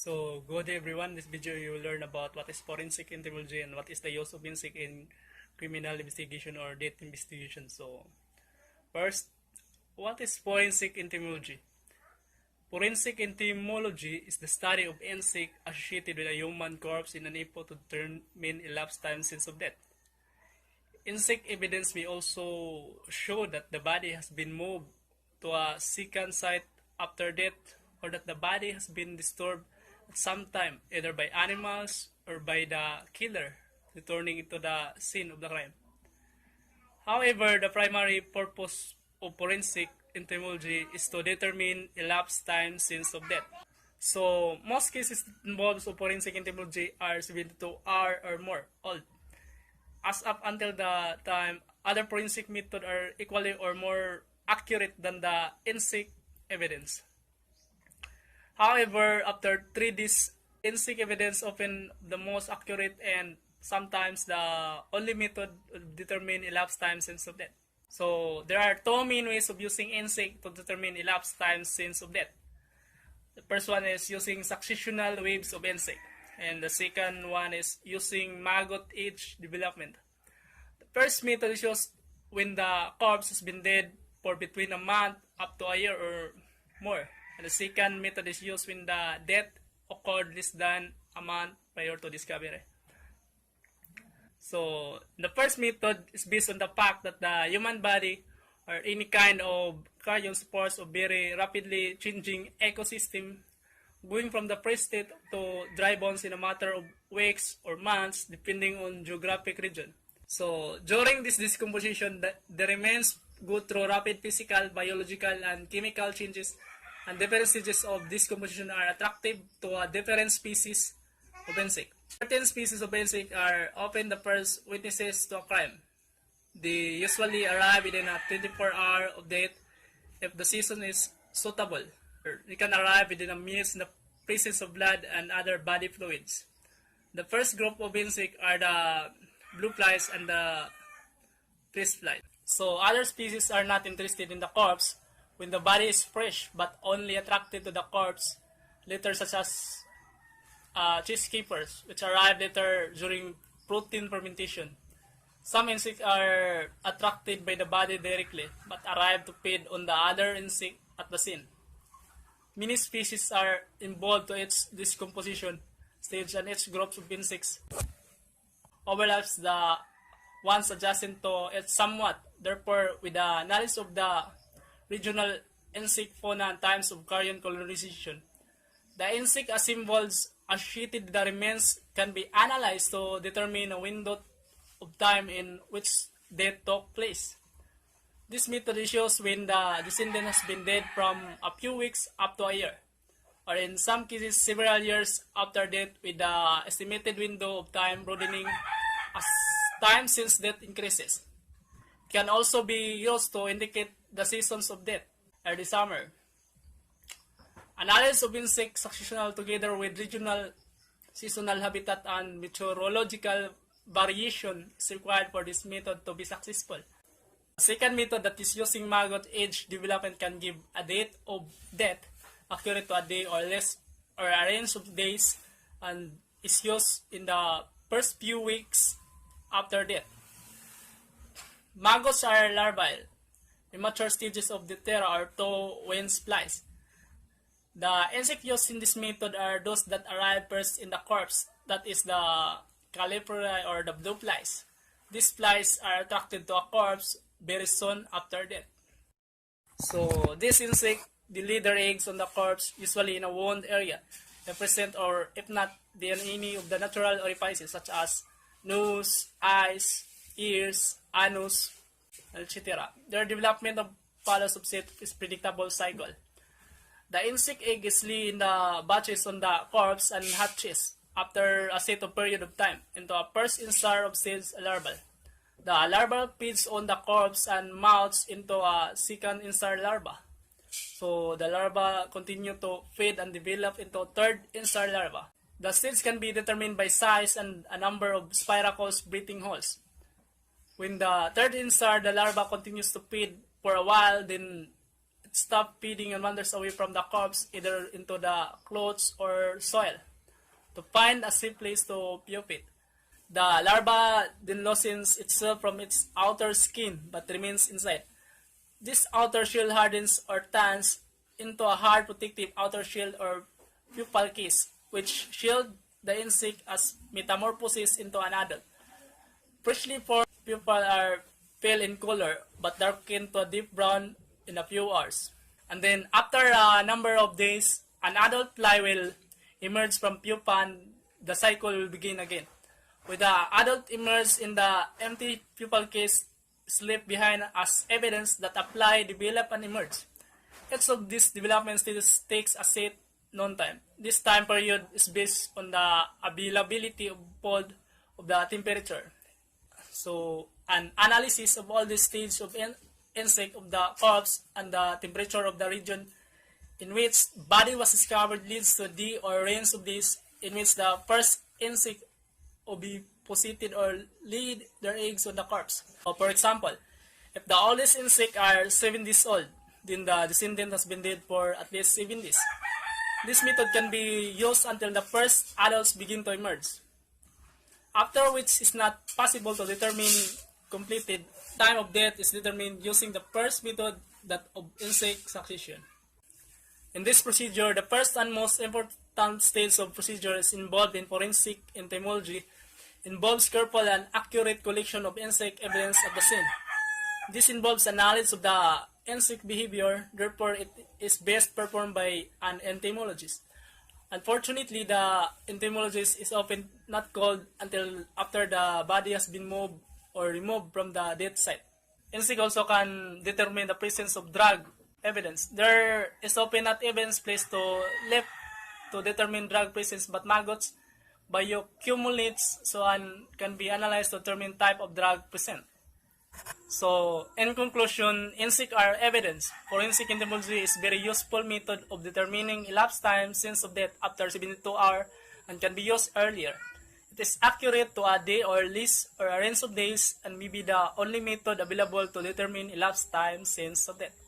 So, good day everyone. This video you will learn about what is forensic entomology and what is the use of insect in criminal investigation or death investigation. So, first, what is forensic entomology? Forensic entomology is the study of insect associated with a human corpse in an effort to determine elapsed time since of death. Insect evidence may also show that the body has been moved to a second site after death, or that the body has been disturbed at some time, either by animals or by the killer returning into the scene of the crime. However, the primary purpose of forensic entomology is to determine elapsed time since of death. So, most cases involved of forensic entomology are 72 hours or more old. As up until the time, other forensic methods are equally or more accurate than the insect evidence. However, after 3 days, insect evidence often the most accurate and sometimes the only method to determine elapsed time since of death. So, there are 2 main ways of using insect to determine elapsed time since of death. The first one is using successional waves of insect, and the second one is using maggot age development. The first method is used when the corpse has been dead for between a month up to a year or more. And the second method is used when the death occurred less than a month prior to discovery. So, the first method is based on the fact that the human body or any kind of cryo supports a very rapidly changing ecosystem, going from the fresh state to dry bones in a matter of weeks or months depending on geographic region. So, during this decomposition, the remains go through rapid physical, biological, and chemical changes, and different stages of decomposition are attractive to a different species of insect. Certain species of insect are often the first witnesses to a crime. They usually arrive within a 24 hours of death if the season is suitable. They can arrive within a minute in the presence of blood and other body fluids. The first group of insects are the blue flies and the fish flies. So other species are not interested in the corpse when the body is fresh, but only attracted to the corpse later, such as cheese keepers, which arrive later during protein fermentation. Some insects are attracted by the body directly, but arrive to feed on the other insect at the scene. Many species are involved to its decomposition stage, and each group of insects overlaps the ones adjacent to it somewhat. Therefore, with the knowledge of the regional insect fauna and times of carrion colonization, the insect assembles associated with the remains can be analyzed to determine a window of time in which death took place. This method shows when the descendant has been dead from a few weeks up to a year, or in some cases several years after death, with the estimated window of time broadening as time since death increases. It can also be used to indicate the seasons of death, early summer. Analysis of insect successional together with regional seasonal habitat and meteorological variation is required for this method to be successful. The second method, that is using maggot age development, can give a date of death accurate to a day or less, or a range of days, and is used in the first few weeks after death. Maggots are larvae, immature stages of the Ptera or toe-winged flies. The insects used in this method are those that arrive first in the corpse, that is the Calliphora or the blue flies. These flies are attracted to a corpse very soon after death. So, these insects lay their eggs on the corpse, usually in a wound area, present or if not, in any of the natural orifices such as nose, eyes, ears, anus, etc. Their development follows a set is predictable cycle. The insect egg is laid in the batches on the corpse and hatches after a set of period of time into a first instar of cells larval. The larva feeds on the corpse and molts into a second instar larva. So the larva continue to feed and develop into third instar larva. The stage can be determined by size and a number of spiracles breathing holes. When the third instar, the larva continues to feed for a while, then it stop feeding and wanders away from the corpse, either into the clothes or soil, to find a safe place to pupate. The larva then loosens itself from its outer skin but remains inside. This outer shell hardens or turns into a hard protective outer shell or pupal case, which shield the insect as metamorphosis into an adult. Freshly formed pupal are pale in color but darken to a deep brown in a few hours. And then after a number of days, an adult fly will emerge from pupa and the cycle will begin again. With the adult emerge in the empty pupal case is left behind as evidence that a fly develop and emerge. Each of these development stages takes a set known time. This time period is based on the availability of cold of the temperature. So an analysis of all these stages of insect of the corpse and the temperature of the region in which body was discovered leads to the or range of days in which the first insect will be posited or laid their eggs on the corpse. So for example, if the oldest insect are 7 days old, then the descendant has been dead for at least 7 days. This method can be used until the first adults begin to emerge, after which is not possible to determine completed. Time of death is determined using the first method, that of insect succession. In this procedure, the first and most important stage of procedure is involved in forensic entomology, involves careful and accurate collection of insect evidence at the scene. This involves a knowledge of the insect behavior, therefore it is best performed by an entomologist. Unfortunately, the entomologist is often not called until after the body has been moved or removed from the death site. Insect also can determine the presence of drug evidence. There is often not evidence placed to left to determine drug presence, but maggots, bioaccumulates, so on can be analyzed to determine type of drug present. So, in conclusion, insects are evidence. Forensic entomology is very useful method of determining elapsed time since of death after 72 hours and can be used earlier. It is accurate to a day or less or a range of days and may be the only method available to determine elapsed time since of death.